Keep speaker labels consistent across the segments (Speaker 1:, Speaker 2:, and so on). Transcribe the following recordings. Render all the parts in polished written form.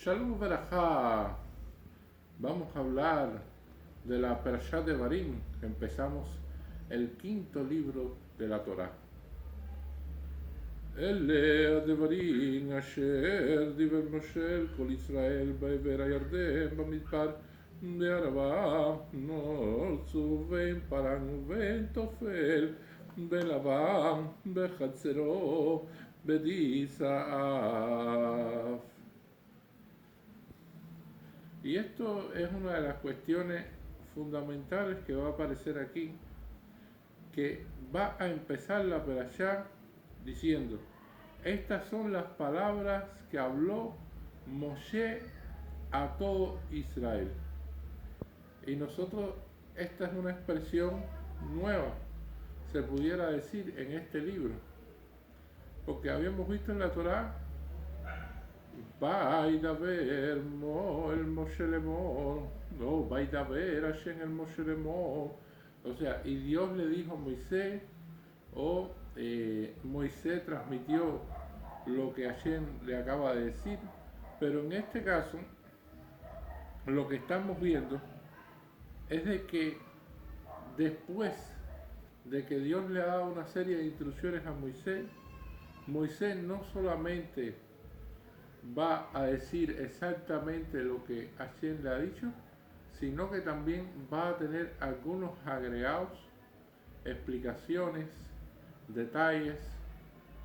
Speaker 1: Shalom Barajá. Vamos a hablar de la Perashá de Devarim. Empezamos el quinto libro de la Torá. אלה הדברים אשר דיבר משה אל כל ישראל בעבר הירדן במדבר בערבה נוצו בין פרן ובין תופל בלבן בחצרו בדיסאף. Y esto es una de las cuestiones fundamentales que va a aparecer aquí, que va a empezar la perashá diciendo: estas son las palabras que habló Moshe a todo Israel. Y nosotros, esta es una expresión nueva, se pudiera decir, en este libro, porque habíamos visto en la Torá Vaidaber Mo el Moshe Lemor, no, Vaidaber Hashem el Moshe Lemor, o sea, y Dios le dijo a Moisés, o Moisés transmitió lo que Hashem le acaba de decir, pero en este caso lo que estamos viendo es de que después de que Dios le ha dado una serie de instrucciones a Moisés, Moisés no solamente va a decir exactamente lo que Hashem le ha dicho, sino que también va a tener algunos agregados, explicaciones, detalles,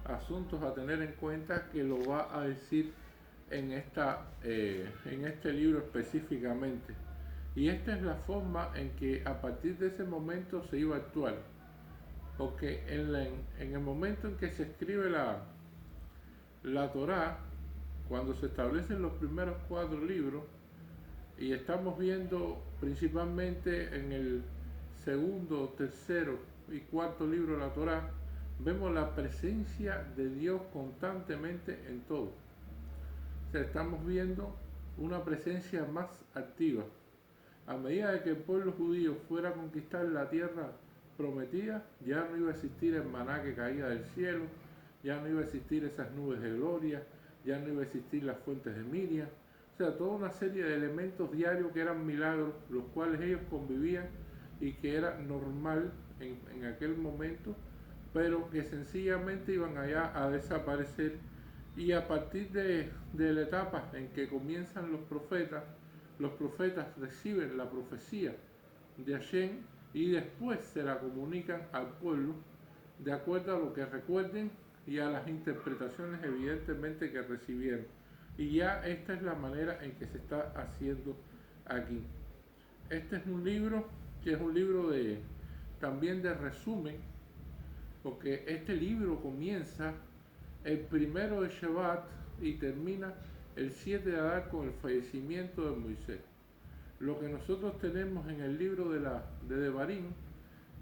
Speaker 1: asuntos a tener en cuenta que lo va a decir en este libro específicamente. Y esta es la forma en que a partir de ese momento se iba a actuar, porque en el momento en que se escribe la Torá, cuando se establecen los primeros 4 libros, y estamos viendo principalmente en el segundo, tercero y cuarto libro de la Torá, vemos la presencia de Dios constantemente en todo. O sea, estamos viendo una presencia más activa. A medida de que el pueblo judío fuera a conquistar la tierra prometida, ya no iba a existir el maná que caía del cielo, ya no iba a existir esas nubes de gloria, ya no iba a existir las fuentes de Miriam. O sea, toda una serie de elementos diarios que eran milagros, los cuales ellos convivían y que era normal en aquel momento, pero que sencillamente iban allá a desaparecer. Y a partir de la etapa en que comienzan los profetas reciben la profecía de Hashem y después se la comunican al pueblo de acuerdo a lo que recuerden y a las interpretaciones evidentemente que recibieron. Y ya esta es la manera en que se está haciendo aquí. Este es un libro que es un libro también de resumen, porque este libro comienza el 1 de Shevat y termina el 7 de Adar con el fallecimiento de Moisés. Lo que nosotros tenemos en el libro de Devarim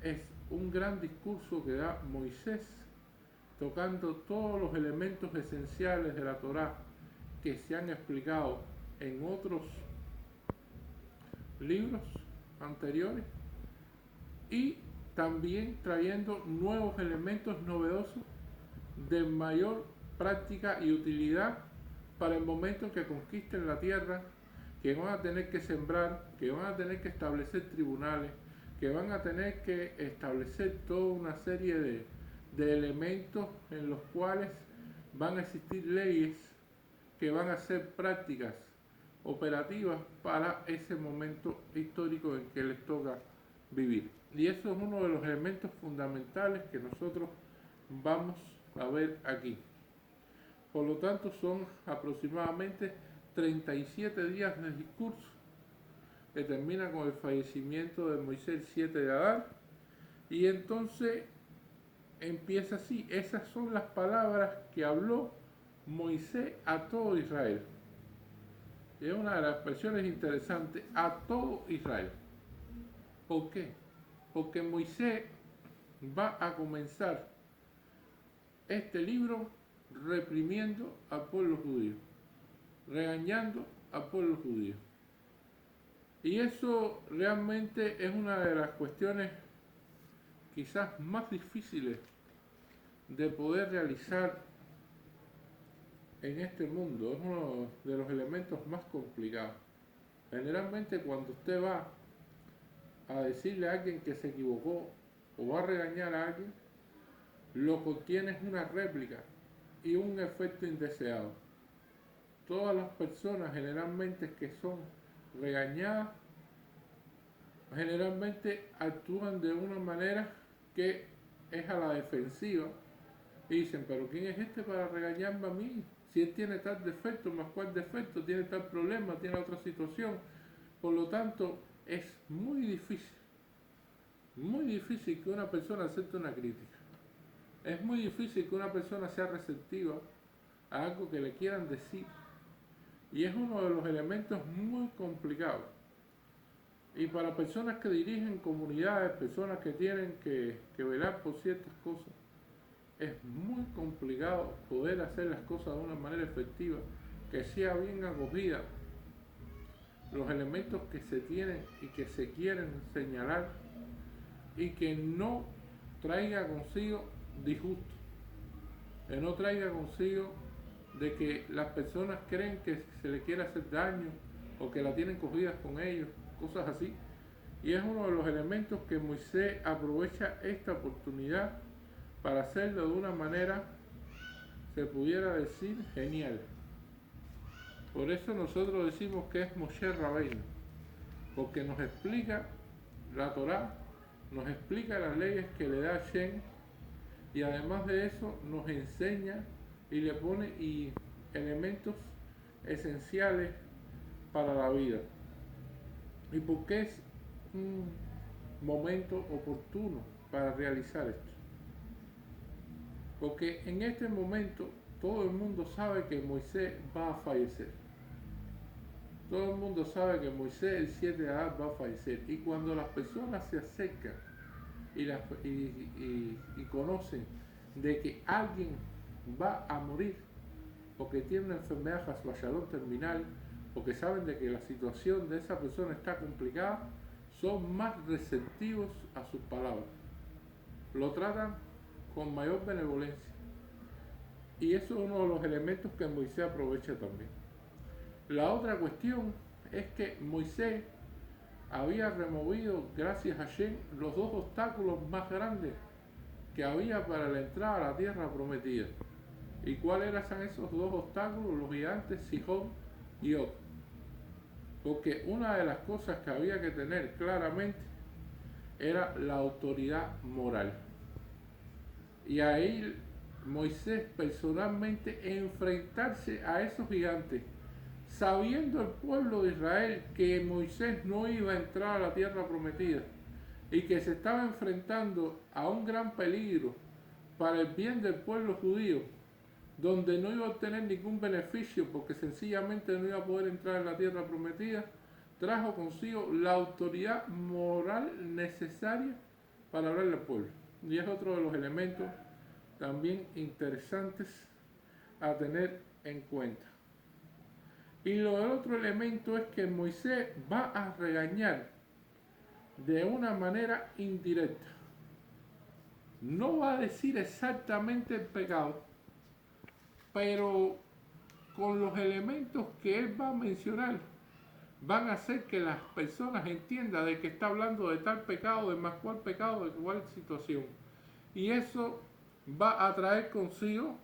Speaker 1: es un gran discurso que da Moisés, tocando todos los elementos esenciales de la Torá que se han explicado en otros libros anteriores, y también trayendo nuevos elementos novedosos de mayor práctica y utilidad para el momento en que conquisten la tierra, que van a tener que sembrar, que van a tener que establecer tribunales, que van a tener que establecer toda una serie de elementos en los cuales van a existir leyes que van a ser prácticas, operativas para ese momento histórico en que les toca vivir. Y eso es uno de los elementos fundamentales que nosotros vamos a ver aquí. Por lo tanto, son aproximadamente 37 días de discurso que termina con el fallecimiento de Moisés el 7 de Adar, y entonces empieza así: esas son las palabras que habló Moisés a todo Israel. Y es una de las expresiones interesantes: a todo Israel. ¿Por qué? Porque Moisés va a comenzar este libro reprimiendo al pueblo judío, regañando al pueblo judío. Y eso realmente es una de las cuestiones quizás más difíciles de poder realizar en este mundo, es uno de los elementos más complicados. Generalmente cuando usted va a decirle a alguien que se equivocó o va a regañar a alguien, lo que obtiene es una réplica y un efecto indeseado. Todas las personas generalmente que son regañadas, generalmente actúan de una manera que es a la defensiva y dicen, pero ¿quién es este para regañarme a mí? Si él tiene tal defecto, más cual defecto, tiene tal problema, tiene otra situación. Por lo tanto, es muy difícil que una persona acepte una crítica. Es muy difícil que una persona sea receptiva a algo que le quieran decir. Y es uno de los elementos muy complicados. Y para personas que dirigen comunidades, personas que tienen que velar por ciertas cosas, es muy complicado poder hacer las cosas de una manera efectiva, que sea bien acogida los elementos que se tienen y que se quieren señalar y que no traiga consigo disgusto, que no traiga consigo de que las personas creen que se le quiere hacer daño o que la tienen cogidas con ellos, cosas así. Y es uno de los elementos que Moisés aprovecha esta oportunidad para hacerlo de una manera, se pudiera decir, genial. Por eso nosotros decimos que es Moshe Rabbeinu, porque nos explica la Torá, nos explica las leyes que le da Shem, y además de eso nos enseña y le pone elementos esenciales para la vida. ¿Y por qué es un momento oportuno para realizar esto? Porque en este momento todo el mundo sabe que Moisés va a fallecer. Todo el mundo sabe que Moisés el 7 de Adar va a fallecer. Y cuando las personas se acercan y conocen de que alguien va a morir porque tiene una enfermedad Hasbashadón terminal, porque saben de que la situación de esa persona está complicada, son más receptivos a sus palabras. Lo tratan con mayor benevolencia. Y eso es uno de los elementos que Moisés aprovecha también. La otra cuestión es que Moisés había removido, gracias a Shem, los dos obstáculos más grandes que había para la entrada a la tierra prometida. ¿Y cuáles eran esos dos obstáculos? Los gigantes Sihón y Og. Porque una de las cosas que había que tener claramente era la autoridad moral. Y ahí Moisés personalmente enfrentarse a esos gigantes, sabiendo el pueblo de Israel que Moisés no iba a entrar a la tierra prometida y que se estaba enfrentando a un gran peligro para el bien del pueblo judío, donde no iba a obtener ningún beneficio porque sencillamente no iba a poder entrar en la tierra prometida, trajo consigo la autoridad moral necesaria para hablarle al pueblo. Y es otro de los elementos también interesantes a tener en cuenta. Y el otro elemento es que Moisés va a regañar de una manera indirecta. No va a decir exactamente el pecado, pero con los elementos que él va a mencionar, van a hacer que las personas entiendan de que está hablando de tal pecado, de más cual pecado, de cuál situación. Y eso va a traer consigo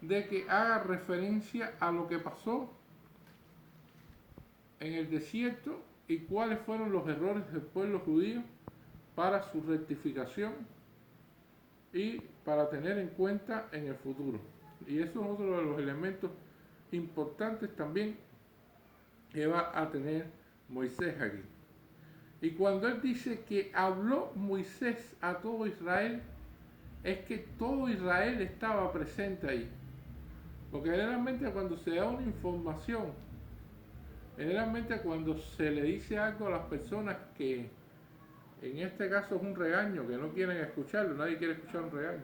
Speaker 1: de que haga referencia a lo que pasó en el desierto y cuáles fueron los errores del pueblo judío para su rectificación y para tener en cuenta en el futuro. Y eso es otro de los elementos importantes también que va a tener Moisés aquí. Y cuando él dice que habló Moisés a todo Israel, es que todo Israel estaba presente ahí. Porque generalmente cuando se da una información, generalmente cuando se le dice algo a las personas que en este caso es un regaño, que no quieren escucharlo, nadie quiere escuchar un regaño,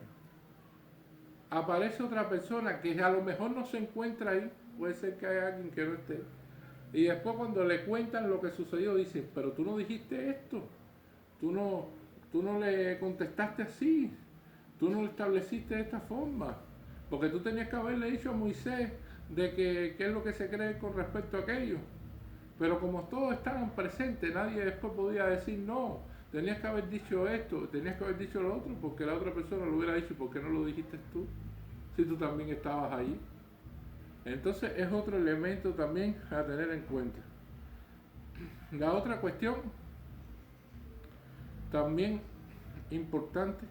Speaker 1: aparece otra persona que a lo mejor no se encuentra ahí, puede ser que haya alguien que no esté, y después cuando le cuentan lo que sucedió dicen, pero tú no dijiste esto, tú no le contestaste así, tú no lo estableciste de esta forma, Porque tú tenías que haberle dicho a Moisés de que qué es lo que se cree con respecto a aquello. Pero como todos estaban presentes, nadie después podía decir no. Tenías que haber dicho esto, tenías que haber dicho lo otro, porque la otra persona lo hubiera dicho, ¿por qué no lo dijiste tú? Si tú también estabas allí. Entonces es otro elemento también a tener en cuenta. La otra cuestión, también importante,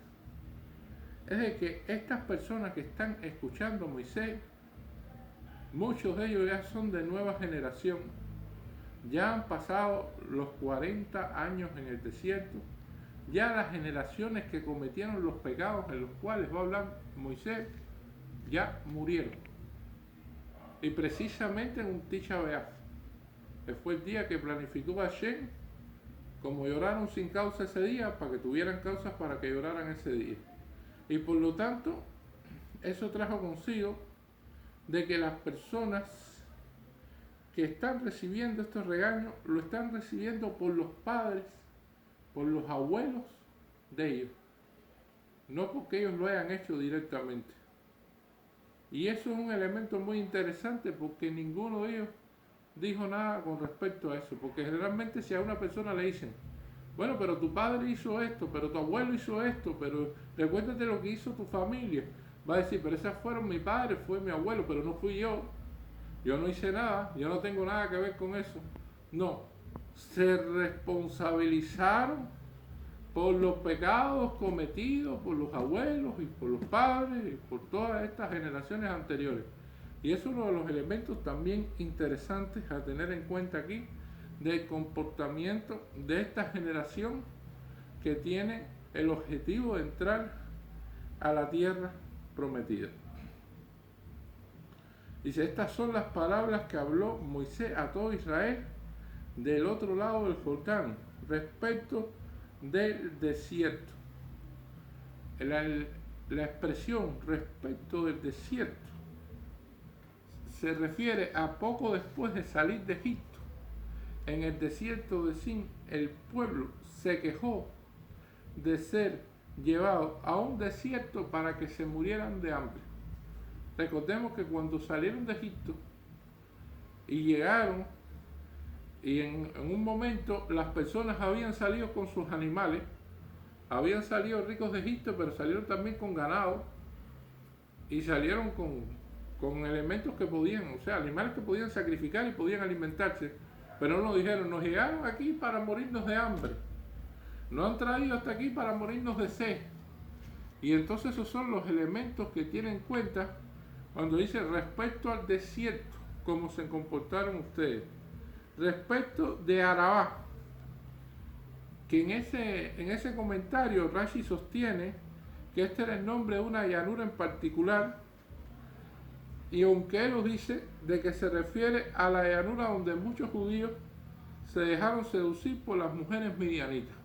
Speaker 1: es de que estas personas que están escuchando a Moisés, muchos de ellos ya son de nueva generación. Ya han pasado los 40 años en el desierto. Ya las generaciones que cometieron los pecados en los cuales va a hablar Moisés, ya murieron. Y precisamente en un Tisha B'Av, que fue el día que planificó Hashem, como lloraron sin causa ese día, para que tuvieran causas para que lloraran ese día. Y por lo tanto, eso trajo consigo de que las personas que están recibiendo estos regaños, lo están recibiendo por los padres, por los abuelos de ellos, no porque ellos lo hayan hecho directamente. Y eso es un elemento muy interesante porque ninguno de ellos dijo nada con respecto a eso, porque generalmente si a una persona le dicen, bueno, pero tu padre hizo esto, pero tu abuelo hizo esto, pero recuérdate lo que hizo tu familia, va a decir, pero esas fueron mi padre, fue mi abuelo, pero no fui yo no hice nada, yo no tengo nada que ver con eso. No, se responsabilizaron por los pecados cometidos por los abuelos y por los padres y por todas estas generaciones anteriores. Y es uno de los elementos también interesantes a tener en cuenta aquí del comportamiento de esta generación que tiene el objetivo de entrar a la tierra prometida. Dice, estas son las palabras que habló Moisés a todo Israel del otro lado del Jordán respecto del desierto. La expresión respecto del desierto se refiere a poco después de salir de Egipto. En el desierto de Sin, el pueblo se quejó de ser llevado a un desierto para que se murieran de hambre. Recordemos que cuando salieron de Egipto y llegaron, y en un momento las personas habían salido con sus animales, habían salido ricos de Egipto, pero salieron también con ganado y salieron con elementos que podían, o sea, animales que podían sacrificar y podían alimentarse, pero nos dijeron, nos llegaron aquí para morirnos de hambre, nos han traído hasta aquí para morirnos de sed. Y entonces esos son los elementos que tienen en cuenta cuando dice respecto al desierto, cómo se comportaron ustedes. Respecto de Arabá, que en ese comentario Rashi sostiene que este era el nombre de una llanura en particular, y aunque él lo dice de que se refiere a la llanura donde muchos judíos se dejaron seducir por las mujeres midianitas.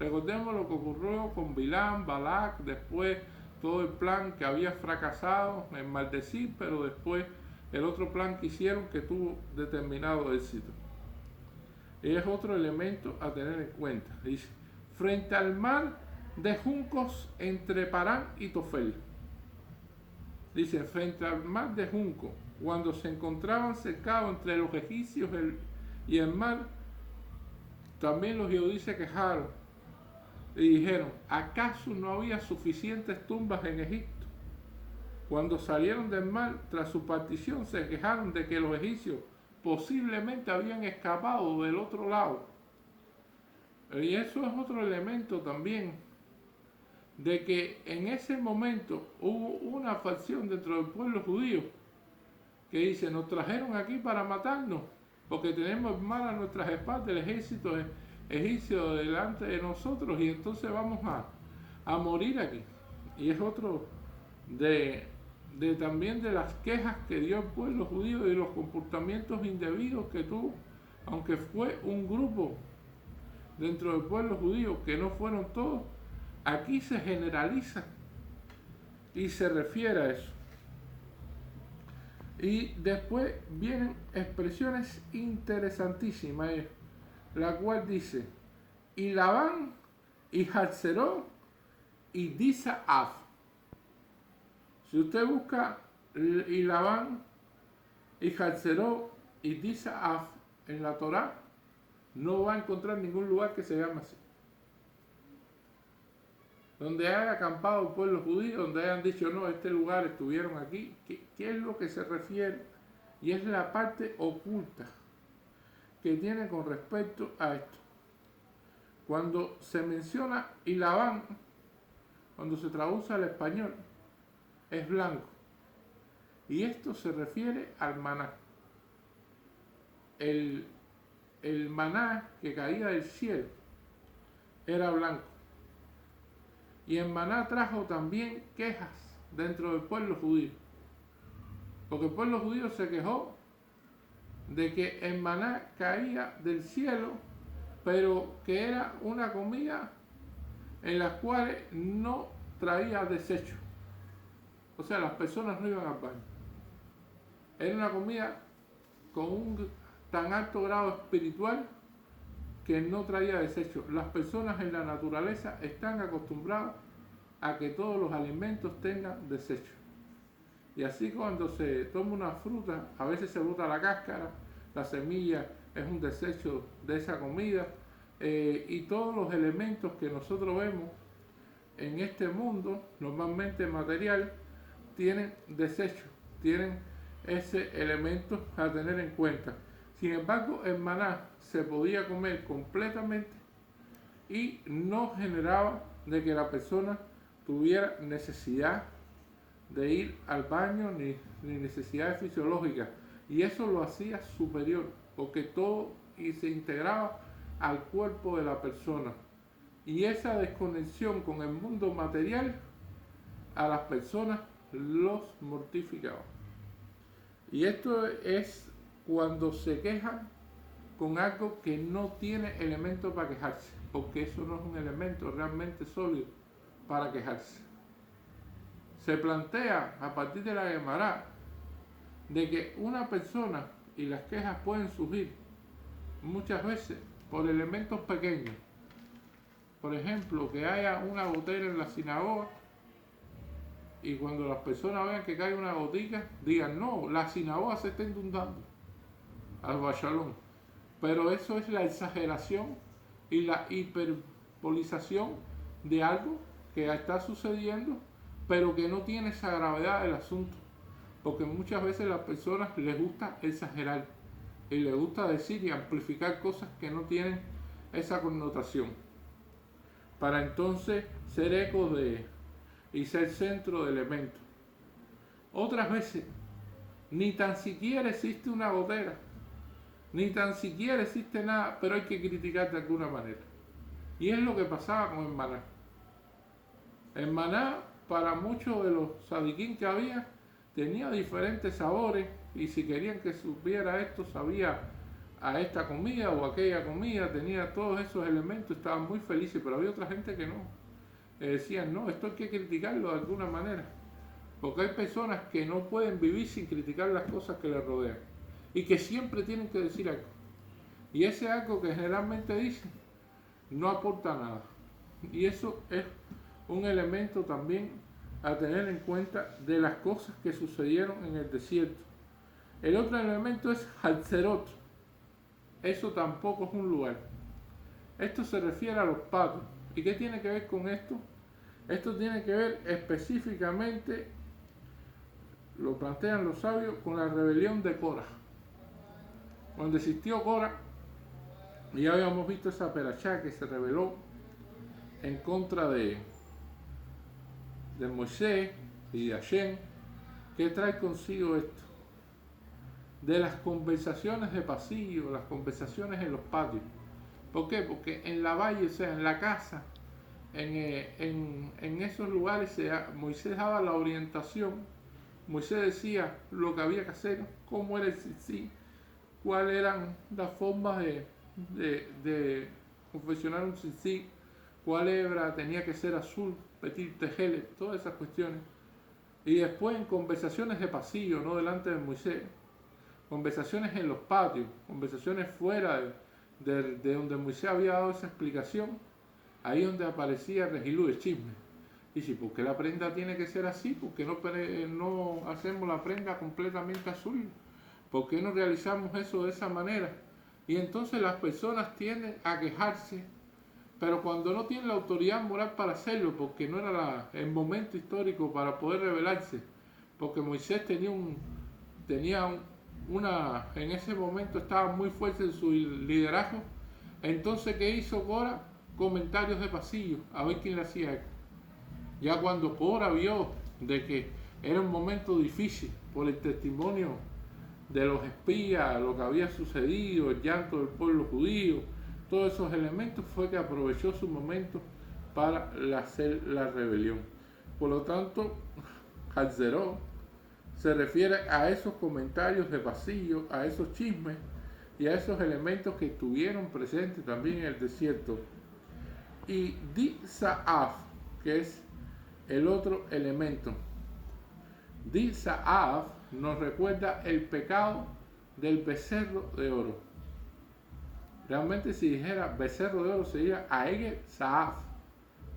Speaker 1: Recordemos lo que ocurrió con Bilam, Balak, después todo el plan que había fracasado en maldecir, pero después el otro plan que hicieron que tuvo determinado éxito. Es otro elemento a tener en cuenta. Dice, frente al mar de juncos entre Parán y Tofel. Dice, frente al mar de junco, cuando se encontraban cercados entre los egipcios y el mar, también los judíos se quejaron y dijeron, ¿acaso no había suficientes tumbas en Egipto? Cuando salieron del mar, tras su partición, se quejaron de que los egipcios posiblemente habían escapado del otro lado. Y eso es otro elemento también, de que en ese momento hubo una facción dentro del pueblo judío que dice, nos trajeron aquí para matarnos, porque tenemos mal a nuestras espaldas el ejército egipcio delante de nosotros y entonces vamos a morir aquí. Y es otro también de las quejas que dio el pueblo judío y los comportamientos indebidos que tuvo, aunque fue un grupo dentro del pueblo judío, que no fueron todos, aquí se generaliza y se refiere a eso. Y después vienen expresiones interesantísimas, la cual dice, y Labán, y Hatzeró, y Disa-Af. O Si usted busca y Labán y Hatzerot y Tisa'af en la Torá, no va a encontrar ningún lugar que se llame así. Donde haya acampado el pueblo judío, donde hayan dicho, no, este lugar estuvieron aquí, ¿qué es lo que se refiere? Y es la parte oculta que tiene con respecto a esto. Cuando se menciona y Labán, cuando se traduce al español, es blanco. Y esto se refiere al maná. El maná que caía del cielo era blanco. Y el maná trajo también quejas dentro del pueblo judío. Porque el pueblo judío se quejó de que el maná caía del cielo, pero que era una comida en la cual no traía desecho. O sea, las personas no iban al baño. Era una comida con un tan alto grado espiritual que no traía desecho. Las personas en la naturaleza están acostumbradas a que todos los alimentos tengan desecho. Y así cuando se toma una fruta, a veces se bota la cáscara, la semilla es un desecho de esa comida, y todos los elementos que nosotros vemos en este mundo, normalmente material, tienen desecho, tienen ese elemento a tener en cuenta. Sin embargo, el maná se podía comer completamente y no generaba de que la persona tuviera necesidad de ir al baño ni necesidades fisiológicas. Y eso lo hacía superior, porque todo se integraba al cuerpo de la persona. Y esa desconexión con el mundo material a las personas los mortificaba. Y esto es cuando se quejan con algo que no tiene elemento para quejarse, porque eso no es un elemento realmente sólido para quejarse. Se plantea a partir de la Gemara de que una persona, y las quejas pueden surgir muchas veces por elementos pequeños. Por ejemplo, que haya una gotera en la sinagoga y cuando las personas vean que cae una gotica, digan, no, la sinagoga se está inundando, al Bashalom. Pero eso es la exageración y la hiperbolización de algo que está sucediendo, pero que no tiene esa gravedad del asunto. Porque muchas veces a las personas les gusta exagerar y les gusta decir y amplificar cosas que no tienen esa connotación, para entonces ser eco y ser centro de elementos. Otras veces ni tan siquiera existe una gotera, ni tan siquiera existe nada, pero hay que criticar de alguna manera. Y es lo que pasaba con el maná. El maná, para muchos de los sadiquín que había, tenía diferentes sabores, y si querían que supiera esto, sabía a esta comida o aquella comida, tenía todos esos elementos, estaban muy felices, pero había otra gente que no. Decían, no, esto hay que criticarlo de alguna manera, porque hay personas que no pueden vivir sin criticar las cosas que les rodean, y que siempre tienen que decir algo. Y ese algo que generalmente dicen, no aporta nada. Y eso es un elemento también a tener en cuenta de las cosas que sucedieron en el desierto. El otro elemento es Hatzerot. Eso tampoco es un lugar. Esto se refiere a los patios. ¿Y qué tiene que ver con esto? Esto tiene que ver específicamente, lo plantean los sabios, con la rebelión de Cora. Cuando existió Cora, ya habíamos visto esa perashá que se rebeló en contra de Moisés y de Hashem. ¿Qué trae consigo esto? De las conversaciones de pasillo, las conversaciones en los patios. ¿Por qué? Porque en la valle, o sea, en la casa, en esos lugares Moisés daba la orientación. Moisés decía lo que había que hacer, cómo era el tzitzit, cuáles eran las formas de confeccionar un tzitzit, cuál hebra tenía que ser azul, petit tejelet, todas esas cuestiones. Y después en conversaciones de pasillo, no delante de Moisés, conversaciones en los patios, conversaciones fuera de donde Moisés había dado esa explicación, ahí donde aparecía Regilú, el chisme. Y si, ¿por qué la prenda tiene que ser así? ¿Por qué no hacemos la prenda completamente azul? ¿Por qué no realizamos eso de esa manera? Y entonces las personas tienden a quejarse, pero cuando no tienen la autoridad moral para hacerlo, porque no era el momento histórico para poder rebelarse, porque Moisés en ese momento estaba muy fuerte en su liderazgo. Entonces, ¿qué hizo Cora? Comentarios de pasillo, a ver quién le hacía eco. Ya cuando Cora vio de que era un momento difícil por el testimonio de los espías, lo que había sucedido, el llanto del pueblo judío, todos esos elementos, fue que aprovechó su momento para hacer la rebelión. Por lo tanto, Hatzerot se refiere a esos comentarios de pasillo, a esos chismes y a esos elementos que estuvieron presentes también en el desierto. Y Di-Saaf, que es el otro elemento. Di-Saaf nos recuerda el pecado del becerro de oro. Realmente si dijera becerro de oro sería Aegel Saaf,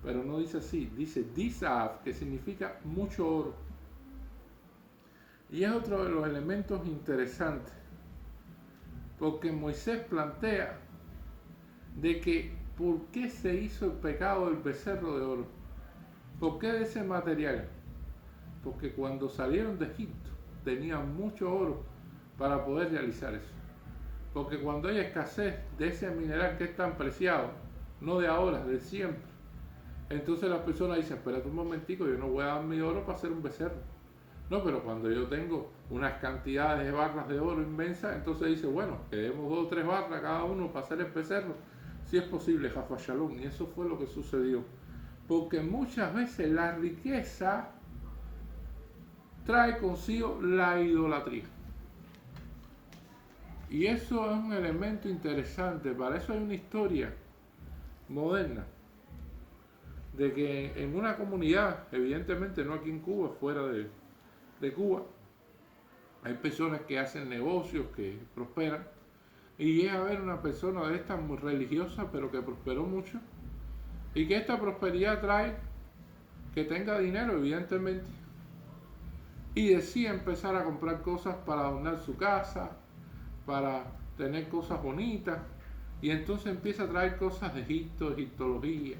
Speaker 1: pero no dice así, dice Di-Saaf, que significa mucho oro. Y es otro de los elementos interesantes, porque Moisés plantea de que ¿por qué se hizo el pecado del becerro de oro? ¿Por qué de ese material? Porque cuando salieron de Egipto tenían mucho oro para poder realizar eso. Porque cuando hay escasez de ese mineral que es tan preciado, no de ahora, de siempre, entonces las personas dicen, espérate un momentico, yo no voy a dar mi oro para hacer un becerro. No, pero cuando yo tengo unas cantidades de barras de oro inmensas, entonces dice, bueno, que demos 2 o 3 barras cada uno para hacer el becerro. Si es posible, Jafa Shalom. Y eso fue lo que sucedió. Porque muchas veces la riqueza trae consigo la idolatría. Y eso es un elemento interesante. Para eso hay una historia moderna. De que en una comunidad, evidentemente no aquí en Cuba, fuera de Cuba, hay personas que hacen negocios, que prosperan, y llega a haber una persona de estas muy religiosa, pero que prosperó mucho, y que esta prosperidad trae que tenga dinero, evidentemente, y decide empezar a comprar cosas para adornar su casa, para tener cosas bonitas, y entonces empieza a traer cosas de Egipto, egiptología,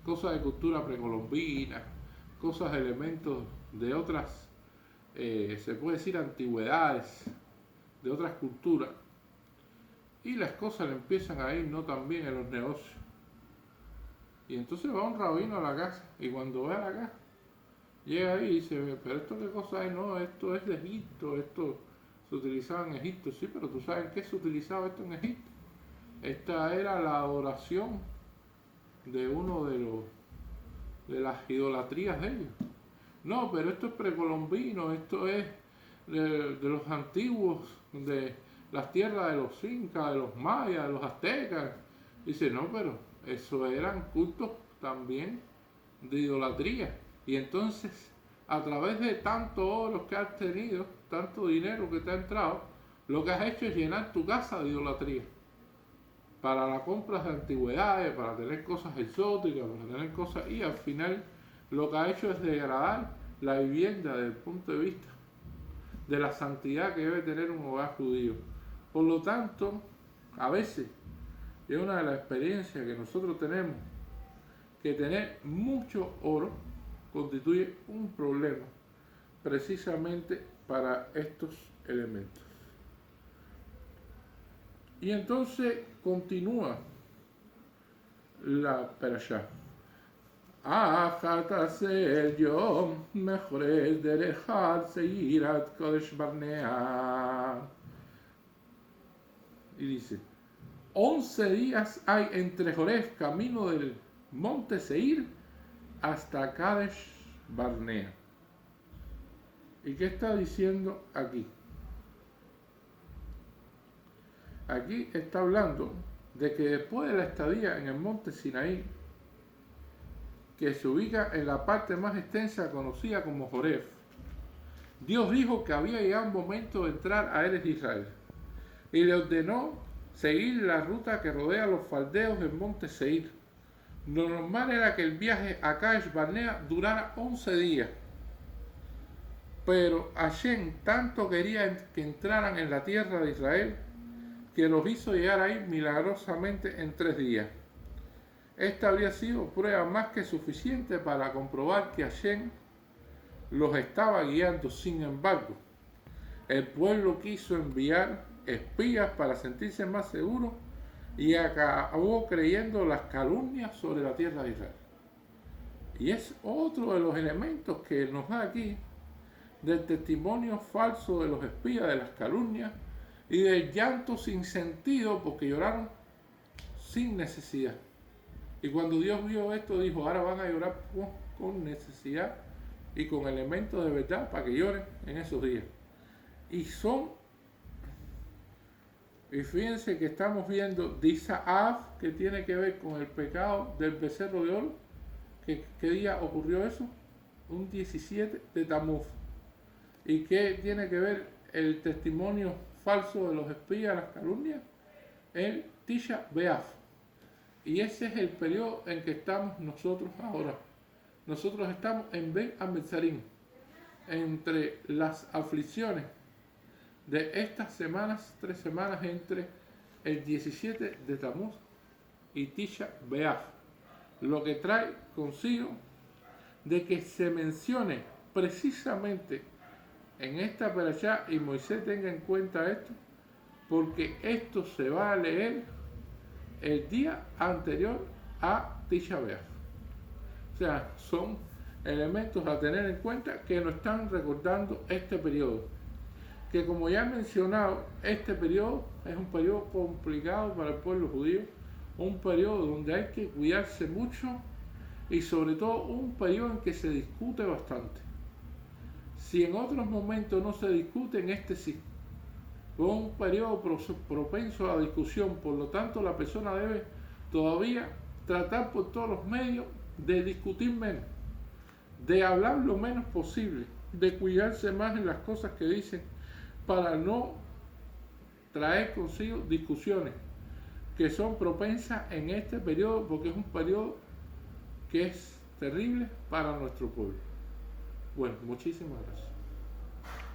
Speaker 1: cosas de cultura precolombina, cosas, elementos de otras, se puede decir antigüedades, de otras culturas, y las cosas le empiezan a ir no tan bien en los negocios. Y entonces va un rabino a la casa, y cuando ve a la casa, llega ahí y dice, pero esto qué cosa es, no, esto es de Egipto, esto se utilizaba en Egipto. Sí, pero tú sabes en qué se utilizaba esto en Egipto. Esta era la adoración de uno de las idolatrías de ellos. No, pero esto es precolombino, esto es de los antiguos, de las tierras de los incas, de los mayas, de los aztecas. Dice, no, pero eso eran cultos también de idolatría. Y entonces, a través de tanto oro que has tenido, tanto dinero que te ha entrado, lo que has hecho es llenar tu casa de idolatría. Para la compra de antigüedades, para tener cosas exóticas, para tener cosas... Y al final lo que ha hecho es degradar la vivienda desde el punto de vista de la santidad que debe tener un hogar judío. Por lo tanto, a veces, es una de las experiencias que nosotros tenemos, que tener mucho oro constituye un problema precisamente para estos elementos. Y entonces continúa la perashá. Achatasel yom mejores derechar seirat kodesh barnea. Y dice, 11 días hay entre Joref, camino del monte Seir, hasta Kadesh Barnea. ¿Y qué está diciendo aquí? Aquí está hablando de que después de la estadía en el monte Sinaí, que se ubica en la parte más extensa conocida como Joref, Dios dijo que había llegado un momento de entrar a Eretz Israel y le ordenó seguir la ruta que rodea los faldeos del monte Seir, Lo normal era que el viaje a Kadesh Barnea durara 11 días, pero Hashem tanto quería que entraran en la tierra de Israel que los hizo llegar ahí milagrosamente en 3 días. Esta habría sido prueba más que suficiente para comprobar que Hashem los estaba guiando. Sin embargo, el pueblo quiso enviar espías para sentirse más seguros y acabó creyendo las calumnias sobre la tierra de Israel. Y es otro de los elementos que nos da aquí del testimonio falso de los espías, de las calumnias y del llanto sin sentido porque lloraron sin necesidad. Y cuando Dios vio esto dijo, ahora van a llorar con necesidad y con elementos de verdad para que lloren en esos días. Y fíjense que estamos viendo de Isaac, que tiene que ver con el pecado del becerro de oro. ¿Qué día ocurrió eso? Un 17 de Tamuz. ¿Y qué tiene que ver el testimonio falso de los espías, las calumnias? El Tisha B'Av. Y ese es el periodo en que estamos nosotros ahora. Nosotros estamos en Ben Ametzarim, entre las aflicciones de estas semanas, 3 semanas entre el 17 de Tamuz y Tisha B'Av, lo que trae consigo de que se mencione precisamente en esta perashá y Moisés tenga en cuenta esto, porque esto se va a leer el día anterior a Tisha B'Av. O sea, son elementos a tener en cuenta que nos están recordando este periodo. Que como ya he mencionado, este periodo es un periodo complicado para el pueblo judío, un periodo donde hay que cuidarse mucho y sobre todo un periodo en que se discute bastante. Si en otros momentos no se discute, en este sí. Es un periodo propenso a la discusión, por lo tanto la persona debe todavía tratar por todos los medios de discutir menos, de hablar lo menos posible, de cuidarse más en las cosas que dicen para no traer consigo discusiones que son propensas en este periodo, porque es un periodo que es terrible para nuestro pueblo. Bueno, muchísimas gracias.